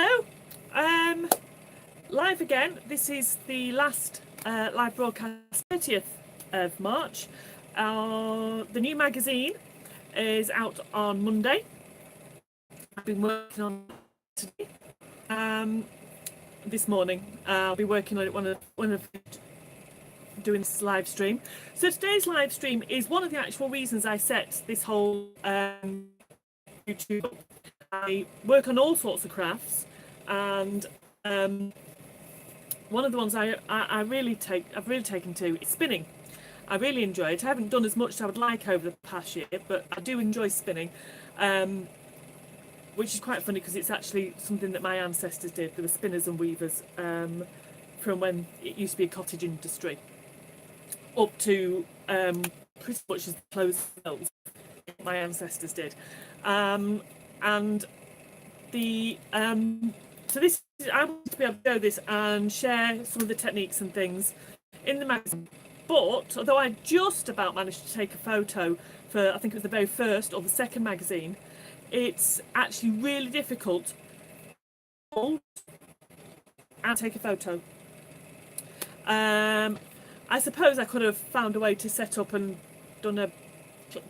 Hello, live again. This is the last live broadcast, 30th of March. The new magazine is out on Monday. I've been working on it today. This morning. I'll be working on it one of doing this live stream. So today's live stream is one of the actual reasons I set this whole YouTube. I work on all sorts of crafts, and one of the ones I've really taken to is spinning. I really enjoy it. I haven't done as much as I would like over the past year, but I do enjoy spinning, which is quite funny because it's actually something that my ancestors did. They were spinners and weavers from when it used to be a cottage industry up to pretty much as close mills. My ancestors did. And the so this I want to be able to show this and share some of the techniques and things in the magazine. But although I just about managed to take a photo for, I think it was the very first or the second magazine, it's actually really difficult to take a photo. I suppose I could have found a way to set up and done a,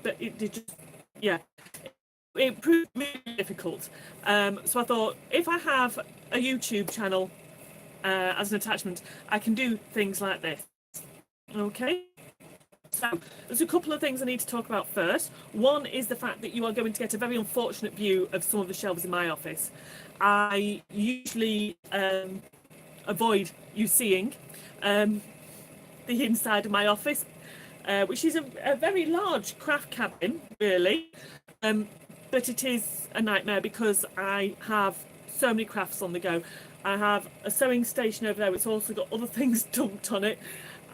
but it did just, yeah. It proved really difficult. So I thought, if I have a YouTube channel as an attachment, I can do things like this. Okay? So there's a couple of things I need to talk about first. One is the fact that you are going to get a very unfortunate view of some of the shelves in my office. I usually avoid you seeing the inside of my office, which is a very large craft cabin, really. But it is a nightmare because I have so many crafts on the go. I have a sewing station over there, which also got other things dumped on it.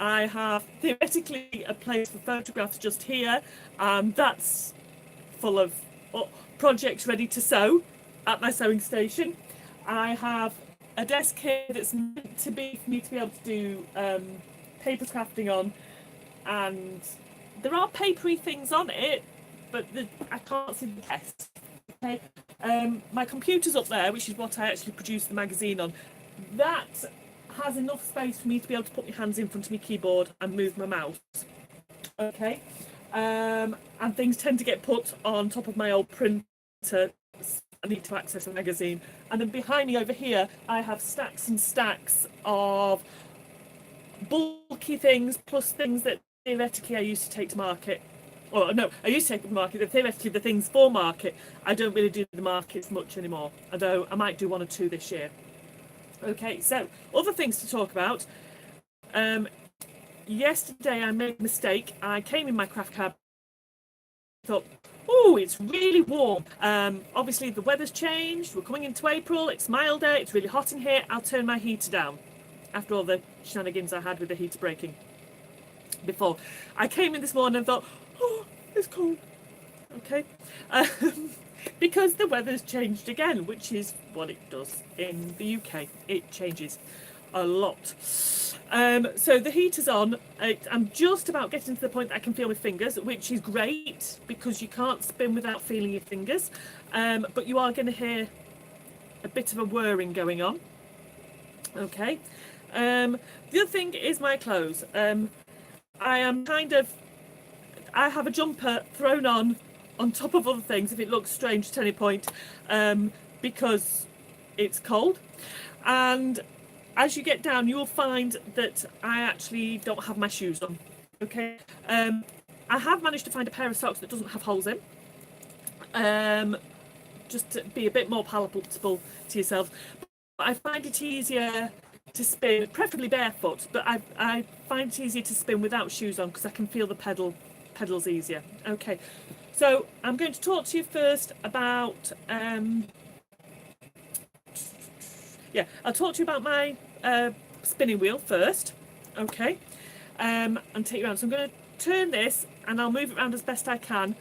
I have theoretically a place for photographs just here, and that's full of projects ready to sew at my sewing station. I have a desk here that's meant to be for me to be able to do paper crafting on, and there are papery things on it, but I can't see the test. Okay. My computer's up there, which is what I actually produced the magazine on. That has enough space for me to be able to put my hands in front of my keyboard and move my mouse. Okay. And things tend to get put on top of my old printer. I need to access a magazine. And then behind me over here, I have stacks and stacks of bulky things, plus things that theoretically I used to take to market. Or no, I used to take them to market. Theoretically, the things for market, I don't really do the markets much anymore. Although I might do one or two this year. Okay, so other things to talk about. Yesterday I made a mistake. I came in my craft cab. Thought, oh, it's really warm. Obviously the weather's changed. We're coming into April. It's milder. It's really hot in here. I'll turn my heater down. After all the shenanigans I had with the heater breaking before, I came in this morning and thought, oh, it's cold. Okay. Because the weather's changed again, which is what it does in the UK. It changes a lot. So the heater's on. I'm just about getting to the point that I can feel my fingers, which is great because you can't spin without feeling your fingers. But you are going to hear a bit of a whirring going on. Okay. The other thing is my clothes. I have a jumper thrown on top of other things if it looks strange at any point, because it's cold. And as you get down, you will find that I actually don't have my shoes on. Okay. I have managed to find a pair of socks that doesn't have holes in, just to be a bit more palatable to yourself. But I find it easier to spin, preferably barefoot, but I find it easier to spin without shoes on because I can feel the pedals easier. Okay, so I'm going to talk to you first about I'll talk to you about my spinning wheel first. Okay, and take you around. So I'm going to turn this and I'll move it around as best I can.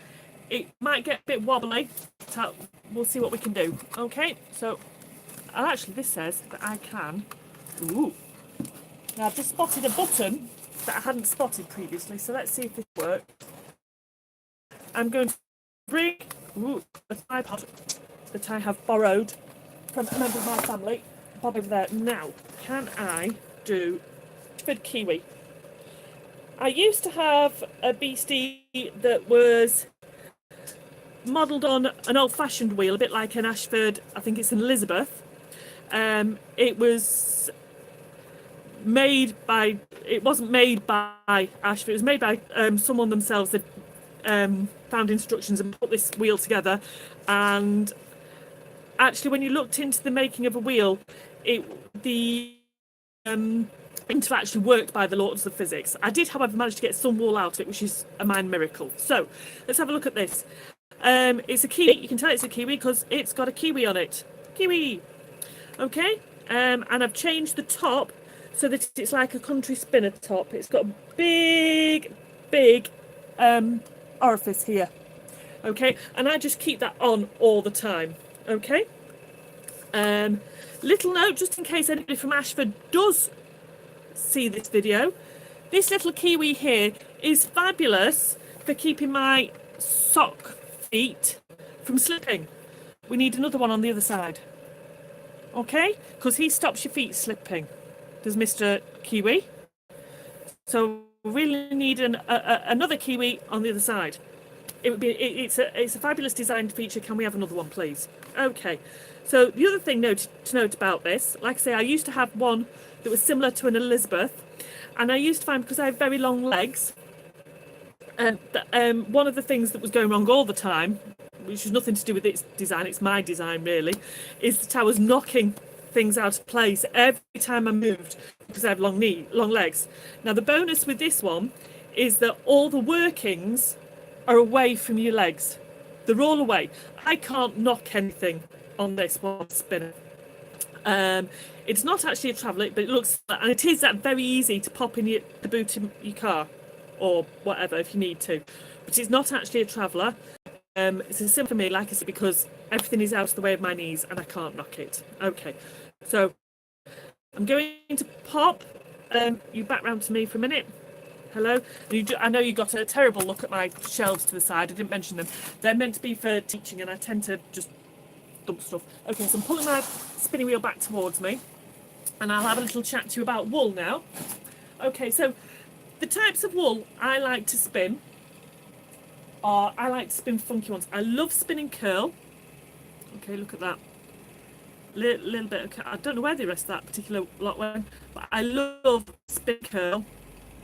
It might get a bit wobbly, so we'll see what we can do. Okay, so actually this says that I can. Ooh. Now I've just spotted a button that I hadn't spotted previously, so let's see if this works. I'm going to bring a tripod that I have borrowed from a member of my family. Bob over there. Now, can I do Ashford kiwi? I used to have a beastie that was modelled on an old-fashioned wheel, a bit like an Ashford, I think it's an Elizabeth. It was made by, it wasn't made by Ashford, it was made by someone themselves that found instructions and put this wheel together. And actually, when you looked into the making of a wheel, the into actually worked by the laws of physics. I did, however, manage to get some wool out of it, which is a minor miracle. So let's have a look at this. It's a kiwi. You can tell it's a kiwi because it's got a kiwi on it. Kiwi. Okay. And I've changed the top so that it's like a country spinner top. It's got a big orifice here. Okay. And I just keep that on all the time. Okay. Little note, just in case anybody from Ashford does see this video, this little kiwi here is fabulous for keeping my sock feet from slipping. We need another one on the other side, okay, because he stops your feet slipping, does Mr. Kiwi. So we really need another kiwi on the other side. It would be it's a fabulous design feature. Can we have another one, please? Okay. So the other thing to note about this, like I say, I used to have one that was similar to an Elizabeth, and I used to find, because I have very long legs, one of the things that was going wrong all the time, which has nothing to do with its design, it's my design really, is that I was knocking things out of place every time I moved because I have long legs. Now the bonus with this one is that all the workings are away from your legs. They're all away. I can't knock anything on this one spinner. It's not actually a traveller, but it looks, and it is that very easy to pop in the boot of your car or whatever if you need to. But it's not actually a traveller. It's a simple for me, like I said, because everything is out of the way of my knees and I can't knock it. Okay, so I'm going to pop you back round to me for a minute. Hello. I know you got a terrible look at my shelves to the side. I didn't mention them. They're meant to be for teaching, and I tend to just dump stuff. Okay, so I'm pulling my spinning wheel back towards me, and I'll have a little chat to you about wool now. Okay, so the types of wool I like to spin are, I like to spin funky ones. I love spinning curl. Okay, look at that. Little bit of curl. I don't know where the rest of that particular lot went, but I love spin curl.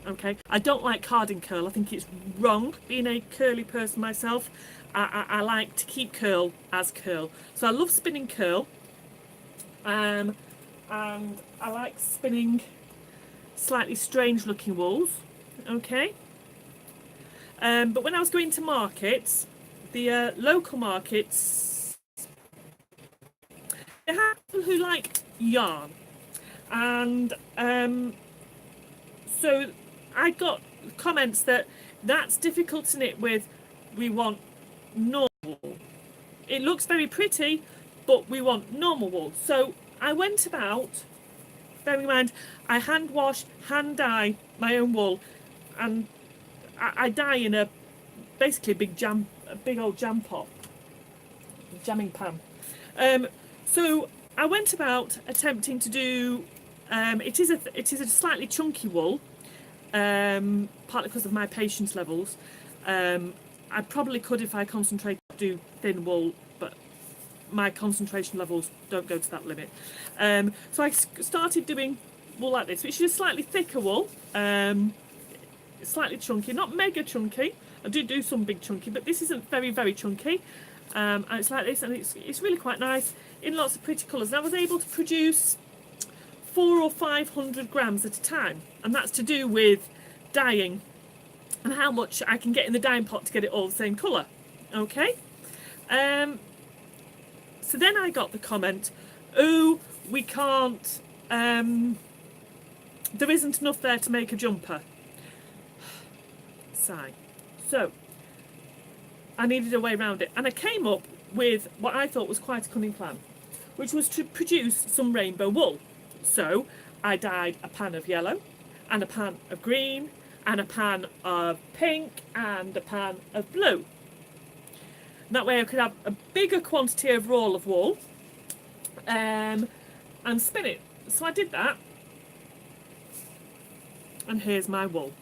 Okay, I don't like carding curl. I think it's wrong. Being a curly person myself, I like to keep curl as curl. So I love spinning curl, and I like spinning slightly strange looking wools. Okay, but when I was going to markets, the local markets, they have people who like yarn, and so I got comments that that's difficult to knit with. We want normal wool. It looks very pretty, but we want normal wool. So I went about, bearing in mind, I hand wash, hand dye my own wool, and I dye in basically a big old jam pot, jamming pan. So I went about attempting to do. It is a slightly chunky wool. Partly because of my patience levels. I probably could, if I concentrate, do thin wool, but my concentration levels don't go to that limit. So I started doing wool like this, which is a slightly thicker wool, slightly chunky, not mega chunky. I do some big chunky, but this isn't very, very chunky. And it's like this, and it's really quite nice in lots of pretty colours. And I was able to produce 400 or 500 grams at a time, and that's to do with dyeing and how much I can get in the dyeing pot to get it all the same colour. Okay, so then I got the comment, oh, we can't, there isn't enough there to make a jumper. Sigh. So I needed a way around it, and I came up with what I thought was quite a cunning plan, which was to produce some rainbow wool. So I dyed a pan of yellow, and a pan of green, and a pan of pink, and a pan of blue. And that way I could have a bigger quantity overall of wool, and spin it. So I did that, and here's my wool.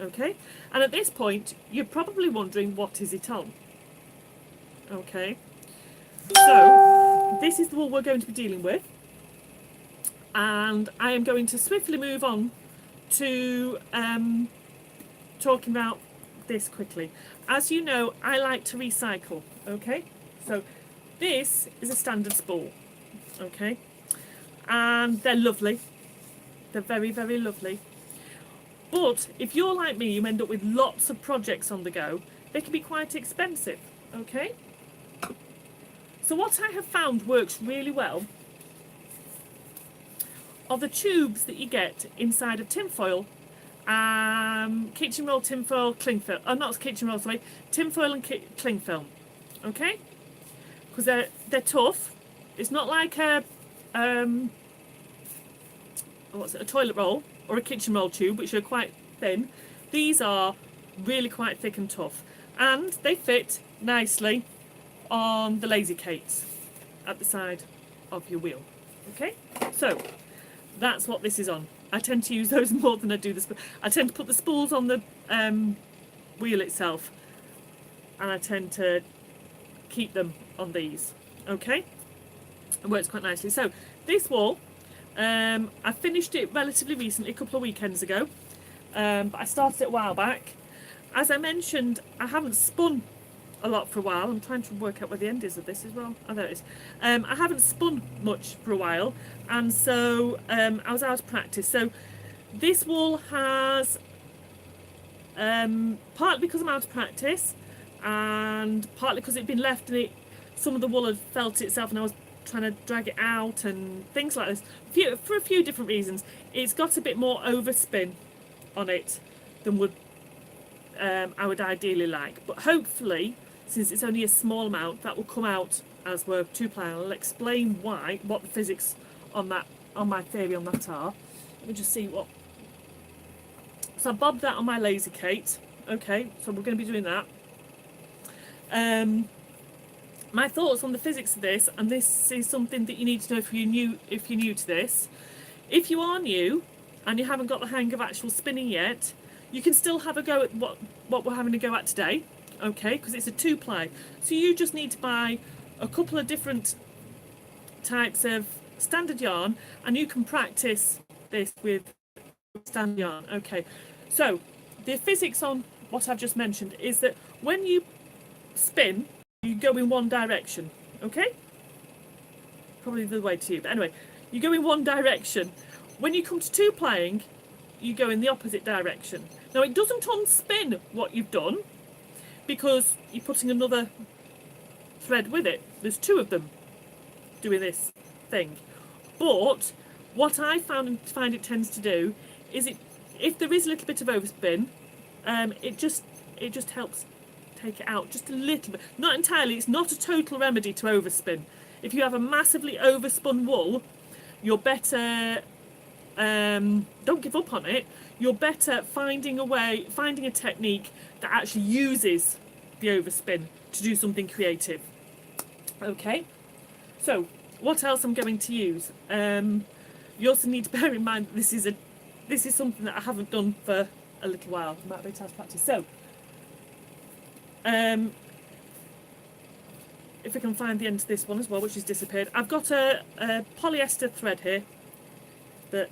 Okay, and at this point you're probably wondering, what is it on? Okay, so this is the wool we're going to be dealing with, and I am going to swiftly move on to talking about this quickly. As you know, I like to recycle. Okay, so this is a standard spool. Okay, and they're lovely, they're very, very lovely, but if you're like me, you end up with lots of projects on the go, they can be quite expensive. Okay, so what I have found works really well are the tubes that you get inside of tinfoil, kitchen roll tinfoil, cling film, not kitchen roll, sorry, tinfoil and cling film. Okay, because they're tough. It's not like a a toilet roll or a kitchen roll tube, which are quite thin. These are really quite thick and tough, and they fit nicely on the lazy Kates at the side of your wheel. Okay, so that's what this is on. I tend to use those more than I do the I tend to put the spools on the wheel itself, and I tend to keep them on these. Okay, it works quite nicely. So this wall, I finished it relatively recently, a couple of weekends ago, but I started it a while back. As I mentioned, I haven't spun a lot for a while. I'm trying to work out where the end is of this as well. Oh, there it is. I haven't spun much for a while, and so I was out of practice. So this wool has, partly because I'm out of practice, and partly because it'd been left and some of the wool had felt itself, and I was trying to drag it out and things like this. For a few different reasons, it's got a bit more overspin on it than I would ideally like. But hopefully, since it's only a small amount, that will come out as we're two-plying. I'll explain what the physics on my theory on that are. Let me just see what. So I bobbed that on my lazy Kate. Okay, so we're going to be doing that. My thoughts on the physics of this, and this is something that you need to know if you're new to this. If you are new and you haven't got the hang of actual spinning yet, you can still have a go at what we're having a go at today. Okay, because it's a two-ply. So you just need to buy a couple of different types of standard yarn, and you can practice this with standard yarn. Okay, so the physics on what I've just mentioned is that when you spin, you go in one direction. Okay, probably the way to you, but anyway, you go in one direction. When you come to two-plying, you go in the opposite direction. Now it doesn't unspin what you've done, because you're putting another thread with it. There's two of them doing this thing. But what I find it tends to do is, if there is a little bit of overspin, it just helps take it out just a little bit. Not entirely. It's not a total remedy to overspin. If you have a massively overspun wool, you're better. Don't give up on it. You're better finding a technique that actually uses the overspin to do something creative. Okay, so what else I'm going to use? You also need to bear in mind that this is something that I haven't done for a little while. Might be out of practice. So, if I can find the end to this one as well, which has disappeared. I've got a polyester thread here. That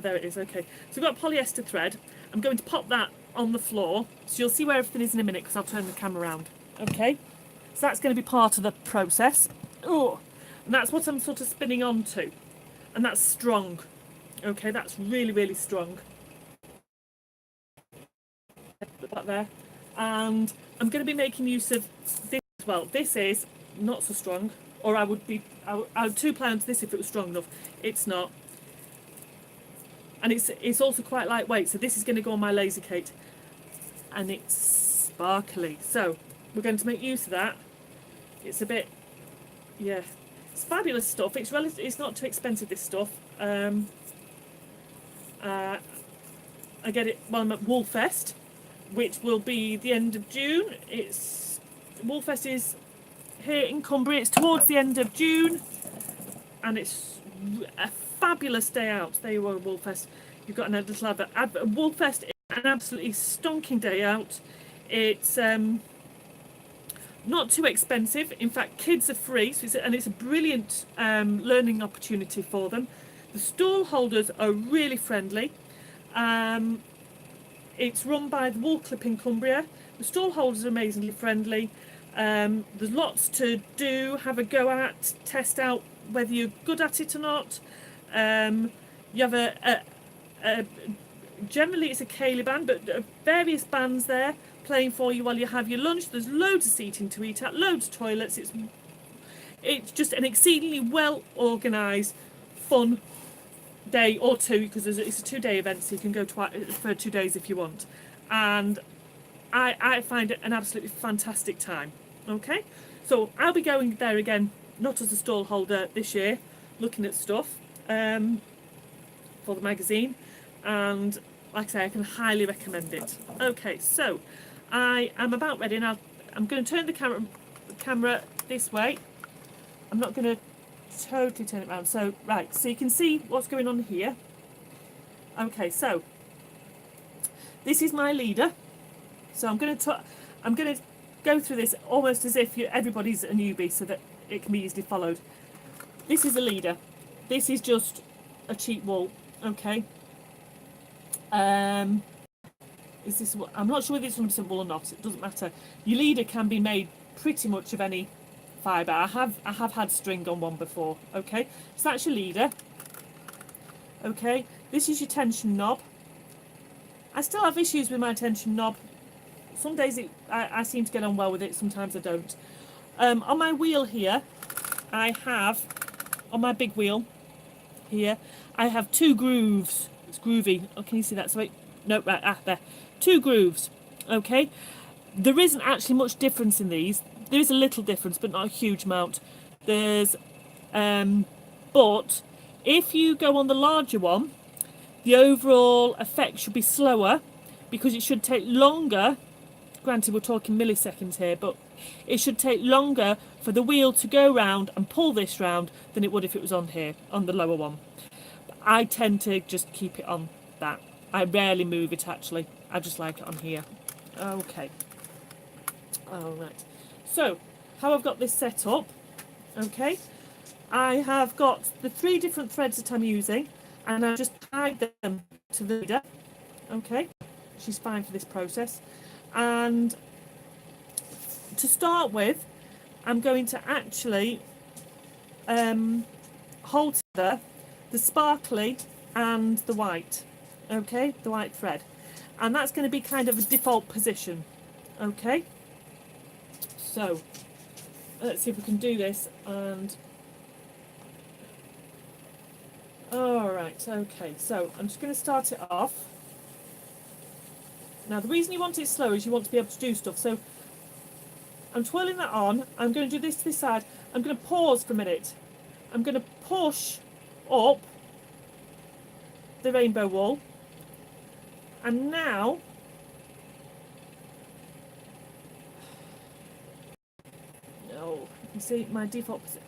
there it is. Okay, so I've got polyester thread. I'm going to pop that on the floor, so you'll see where everything is in a minute, because I'll turn the camera around. Okay, so that's going to be part of the process. Oh, and that's what I'm sort of spinning onto, and that's strong. Okay, that's really, really strong. Put that there, and I'm going to be making use of this as well. This is not so strong, or I would two-ply onto this if it was strong enough. It's not. And it's also quite lightweight, so this is going to go on my lazy Kate, and it's sparkly. So we're going to make use of that. It's a bit, yeah, it's fabulous stuff. It's not too expensive, this stuff. I get it while I'm at Woolfest, which will be the end of June. Woolfest is here in Cumbria. It's towards the end of June. and it's a fabulous day out. There you are, Woolfest. You've got a little advert. Woolfest is an absolutely stonking day out. It's not too expensive. In fact, kids are free, so it's a brilliant learning opportunity for them. The stall holders are really friendly. It's run by the Wool Clip in Cumbria. The stall holders are amazingly friendly. There's lots to do, have a go at, test out whether you're good at it or not. You have generally it's a ceilidh band, but various bands there playing for you while you have your lunch. There's loads of seating to eat at, loads of toilets. It's just an exceedingly well organised, fun day or two, because it's a 2-day event, so you can go for 2 days if you want. And I find it an absolutely fantastic time. Okay, so I'll be going there again, not as a stall holder this year, looking at stuff for the magazine, and like I say, I can highly recommend it. Okay, so I am about ready, and I'm going to turn the camera this way. I'm not going to totally turn it around. So right, so you can see what's going on here. Okay, so this is my leader. So I'm going to go through this almost as if everybody's a newbie, so that it can be easily followed. This is a leader. This is just a cheap wool. Okay. Is this? I'm not sure whether it's 100% wool or not. It doesn't matter. Your leader can be made pretty much of any fibre. I have had string on one before. Okay, so that's your leader. Okay, this is your tension knob. I still have issues with my tension knob. Some days I seem to get on well with it, sometimes I don't. On my wheel here, I have, on my big wheel here, I have 2 grooves. It's groovy. Oh, can you see that? So no, right, there. 2 grooves. Okay, there isn't actually much difference in these. There is a little difference, but not a huge amount. There's, but if you go on the larger one, the overall effect should be slower, because it should take longer. Granted, we're talking milliseconds here, but it should take longer for the wheel to go round and pull this round than it would if it was on here, on the lower one. But I tend to just keep it on that. I rarely move it, actually. I just like it on here. Okay. All right. So, how I've got this set up, okay, I have got the 3 different threads that I'm using, and I've just tied them to the leader. Okay, she's fine for this process. And to start with, I'm going to actually hold together the sparkly and the white, okay, the white thread, and that's going to be kind of a default position. Okay, so let's see if we can do this. And all right, okay, so I'm just going to start it off. Now, the reason you want it slow is you want to be able to do stuff. So I'm twirling that on. I'm going to do this to this side. I'm going to pause for a minute. I'm going to push up the rainbow wool. And now you see my default position.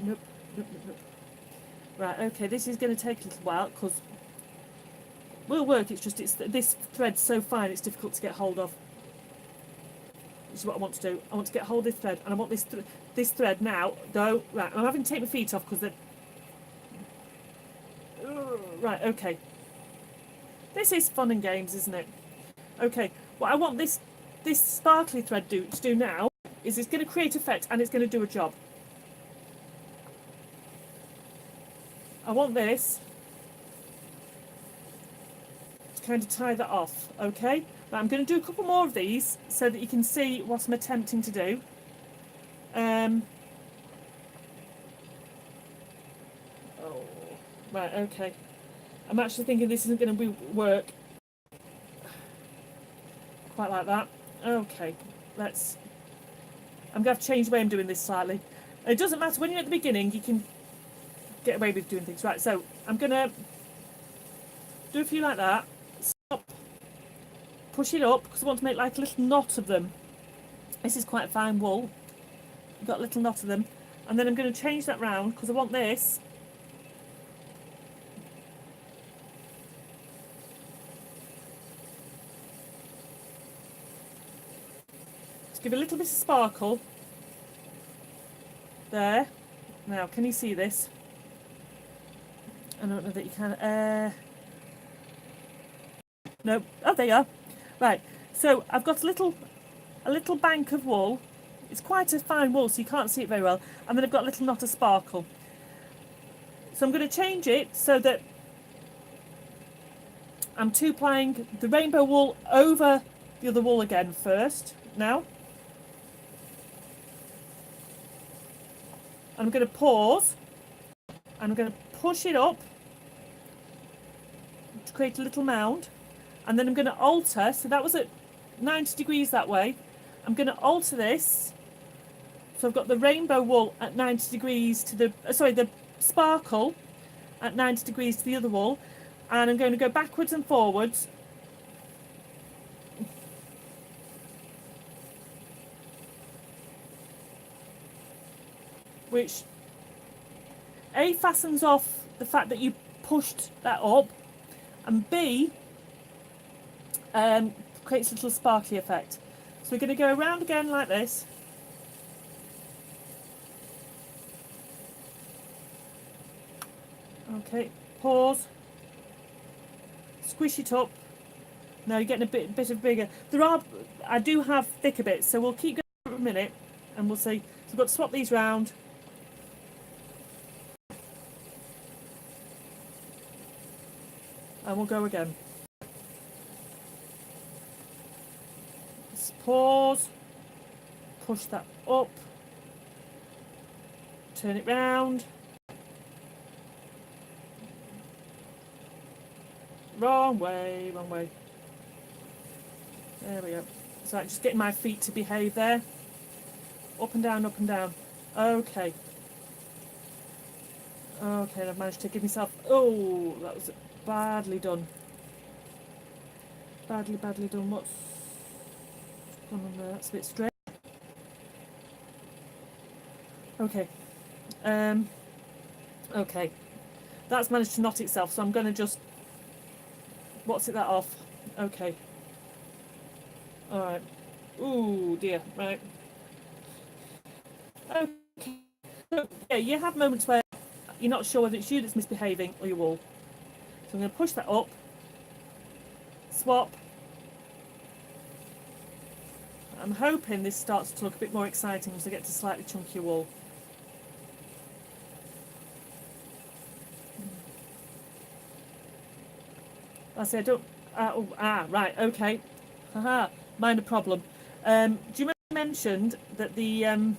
Nope. Right, okay, this is going to take a little while, because we'll work, it's just this thread's so fine it's difficult to get hold of. This is what I want to do. I want to get hold of this thread, and I want this thread now, though. Right, I'm having to take my feet off because they're... Right, okay. This is fun and games, isn't it? Okay, what I want this sparkly thread to do now is it's going to create effect, and it's going to do a job. I want this to kind of tie that off, okay? Now I'm going to do a couple more of these so that you can see what I'm attempting to do. Oh, right, okay. I'm actually thinking this isn't going to work quite like that. Okay, I'm going to have to change the way I'm doing this slightly. It doesn't matter, when you're at the beginning, you can get away with doing things. Right, so I'm going to do a few like that. Stop. Push it up, because I want to make like a little knot of them. This is quite fine wool. You've got a little knot of them. And then I'm going to change that round because I want this. To give a little bit of sparkle. There. Now, can you see this? I don't know that you can. No. Oh, there you are. Right. So I've got a little bank of wool. It's quite a fine wool, so you can't see it very well. And then I've got a little knot of sparkle. So I'm going to change it so that I'm two-plying the rainbow wool over the other wool again first. Now. And I'm going to pause. And I'm going to push it up to create a little mound. And then I'm going to alter. So that was at 90 degrees that way. I'm going to alter this. So I've got the rainbow wool at 90 degrees to the, the sparkle at 90 degrees to the other wool. And I'm going to go backwards and forwards. Which A, fastens off the fact that you pushed that up, and B, creates a little sparkly effect. So we're going to go around again like this. Okay, pause, squish it up. Now you're getting a bit of bigger. I do have thicker bits, so we'll keep going for a minute and we'll see. So we've got to swap these round. And we'll go again. Just pause, push that up, turn it round. Wrong way, wrong way. There we go. So I'm just getting my feet to behave there. Up and down, up and down. Okay. Okay, I've managed to give myself... Oh, that was badly done. Badly done. What's gone on there? That's a bit straight. Okay. Okay. That's managed to knot itself, so I'm going to just... What's it that off? Okay. Alright. Ooh, dear. Right. Okay. So, yeah, you have moments where you're not sure whether it's you that's misbehaving or your wool. So I'm going to push that up. Swap. I'm hoping this starts to look a bit more exciting as I get to slightly chunkier wool. I say I don't... right, okay. Haha, minor problem. Do you remember I mentioned that the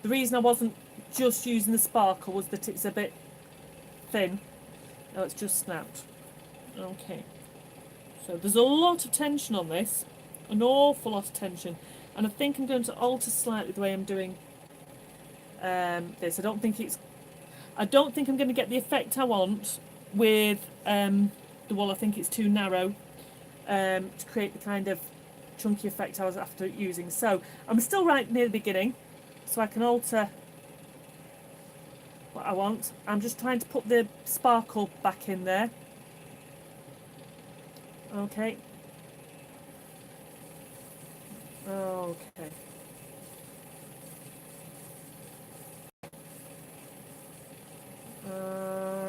reason I wasn't just using the sparkle was that it's a bit thin? Oh, it's just snapped. Okay. So there's a lot of tension on this. An awful lot of tension. And I think I'm going to alter slightly the way I'm doing this. I don't think I'm going to get the effect I want with the wool. I think it's too narrow to create the kind of chunky effect I was after using. So I'm still right near the beginning, so I can alter what I want. I'm just trying to put the sparkle back in there. Okay. Okay.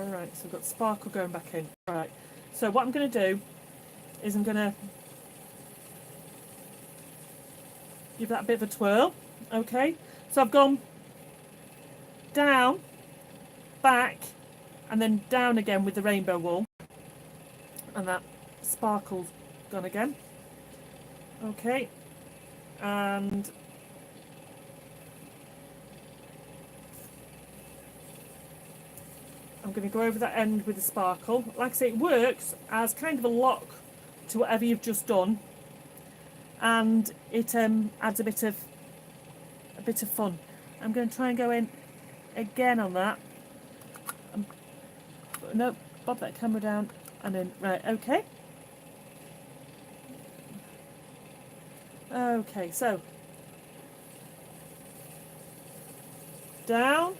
Right, so I've got sparkle going back in. Right, so what I'm going to do is I'm going to give that a bit of a twirl. Okay, so I've gone down, back, and then down again with the rainbow wool, and that sparkle's gone again. Okay, and I'm going to go over that end with the sparkle. Like I say, it works as kind of a lock to whatever you've just done, and it adds a bit of fun. I'm going to try and go in again on that. No, bob that camera down and in. Right, okay. Okay, so down,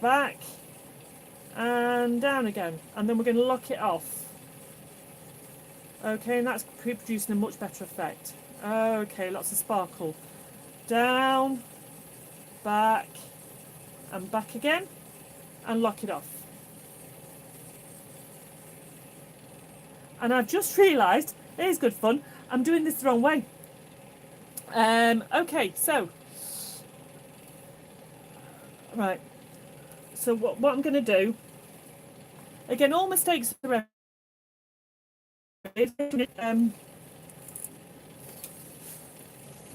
back, and down again, and then we're going to lock it off. Okay, and that's producing a much better effect. Okay, lots of sparkle. Down, back, and back again, and lock it off. And I've just realised, it is good fun, I'm doing this the wrong way. Okay, so, right, so what I'm going to do, again, all mistakes are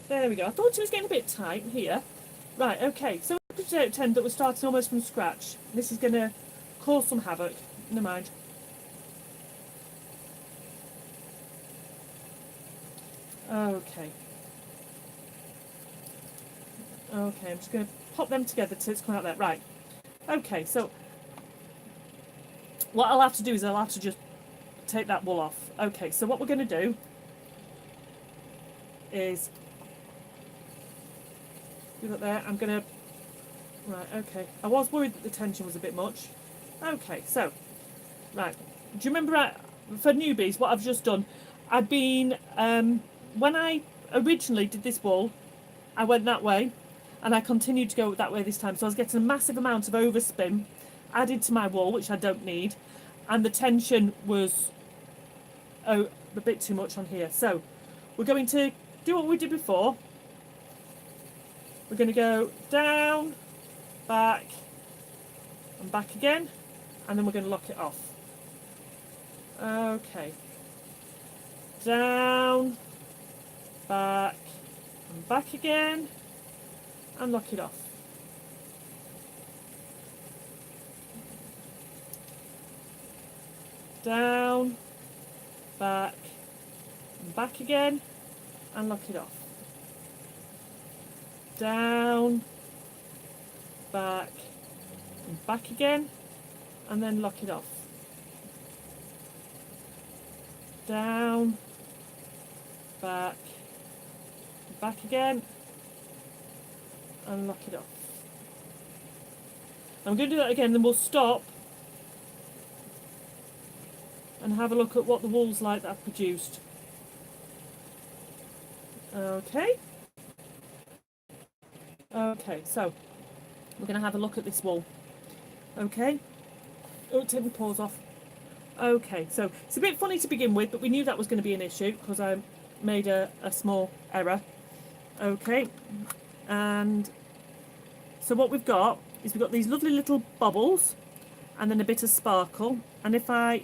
there we go. I thought it was getting a bit tight here. Right, okay, so we pretend that we're starting almost from scratch. This is going to cause some havoc. Never mind. Okay. Okay, I'm just going to pop them together till it's coming out there. Right. Okay, so what I'll have to do is I'll have to just take that wool off. Okay, so what we're going to do is do that there. I'm going to... Right, okay. I was worried that the tension was a bit much. Okay, so... Right. Do you remember, for newbies, what I've just done? I've been... when I originally did this wool, I went that way, and I continued to go that way this time. So I was getting a massive amount of overspin added to my wool, which I don't need, and the tension was a bit too much on here. So we're going to do what we did before. We're going to go down, back, and back again, and then we're going to lock it off. Okay. Down, back, and back again, and lock it off. Down, back, and back again, and lock it off. Down, back, and back again, and then lock it off. Down, back, back again, and lock it off. I'm going to do that again, then we'll stop and have a look at what the wool's like that I've produced. Okay. Okay, so we're going to have a look at this wool. Okay. Oh, take my paws off. Okay, so it's a bit funny to begin with, but we knew that was going to be an issue because I made a small error. Okay, and so what we've got is we've got these lovely little bubbles and then a bit of sparkle, and if I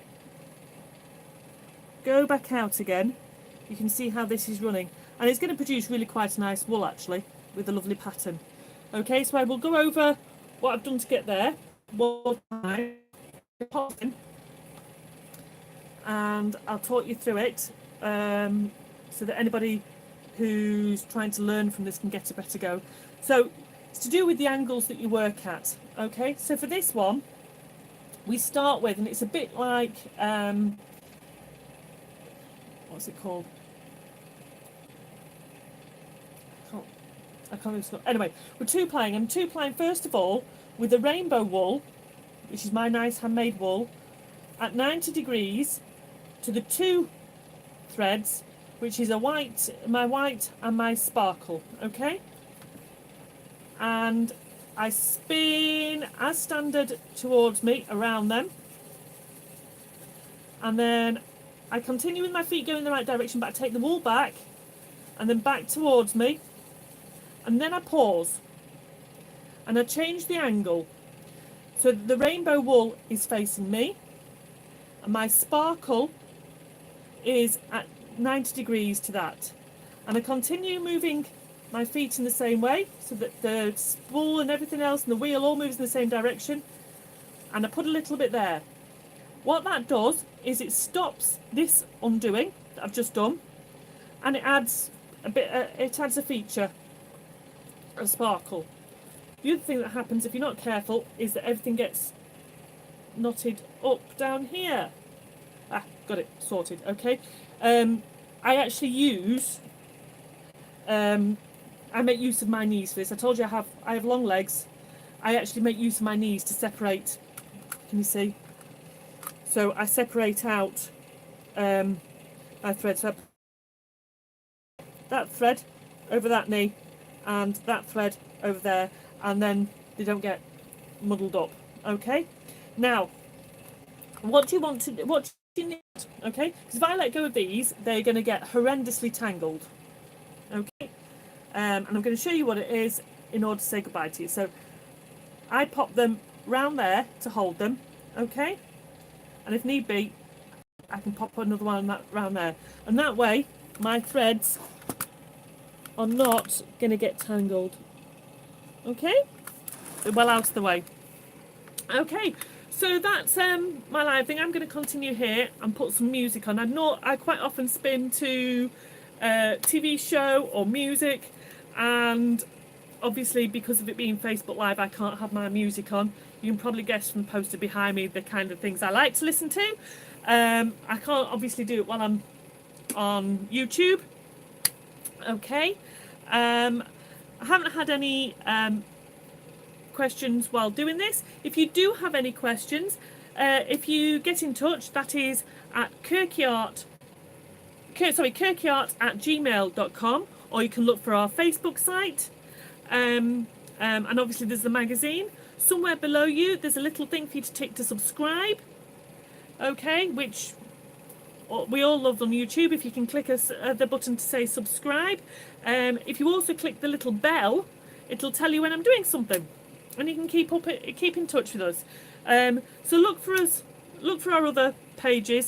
go back out again, you can see how this is running, and it's going to produce really quite a nice wool actually with a lovely pattern. Okay, so I will go over what I've done to get there one time, and I'll talk you through it so that anybody who's trying to learn from this can get a better go. So it's to do with the angles that you work at. Okay, so for this one we start with, and it's a bit like what's it called? I can't remember. Anyway, we're two-plying. I'm two-plying first of all with the rainbow wool, which is my nice handmade wool, at 90 degrees to the two threads, which is my white and my sparkle. Okay, and I spin as standard towards me around them, and then I continue with my feet going in the right direction, but I take the wool back and then back towards me, and then I pause and I change the angle so that the rainbow wool is facing me and my sparkle is at 90 degrees to that, and I continue moving my feet in the same way so that the spool and everything else and the wheel all moves in the same direction, and I put a little bit there. What that does is it stops this undoing that I've just done, and it adds a feature of sparkle. The other thing that happens if you're not careful is that everything gets knotted up down here. Got it sorted. Okay, I actually use I make use of my knees for this. I told you I have long legs. I actually make use of my knees to separate. Can you see? So I separate out my thread. So that thread over that knee, and that thread over there, and then they don't get muddled up. Okay. Now, what do you want to? What do you need? Okay. Because if I let go of these, they're going to get horrendously tangled. Okay. And I'm going to show you what it is in order to say goodbye to you. So I pop them round there to hold them, okay? And if need be, I can pop another one round there. And that way, my threads are not going to get tangled. Okay? They're well out of the way. Okay, so that's my live thing. I'm going to continue here and put some music on. I quite often spin to TV show or music, and obviously because of it being Facebook Live, I can't have my music on. You can probably guess from the poster behind me the kind of things I like to listen to. I can't obviously do it while I'm on YouTube. Okay. I haven't had any questions while doing this. If you do have any questions, if you get in touch, that is at kirkyart@gmail.com, or you can look for our Facebook site. And obviously there's the magazine. Somewhere below you there's a little thing for you to tick to subscribe, okay, which we all love on YouTube. If you can click the button to say subscribe, if you also click the little bell, it'll tell you when I'm doing something, and you can keep in touch with us. So look for our other pages.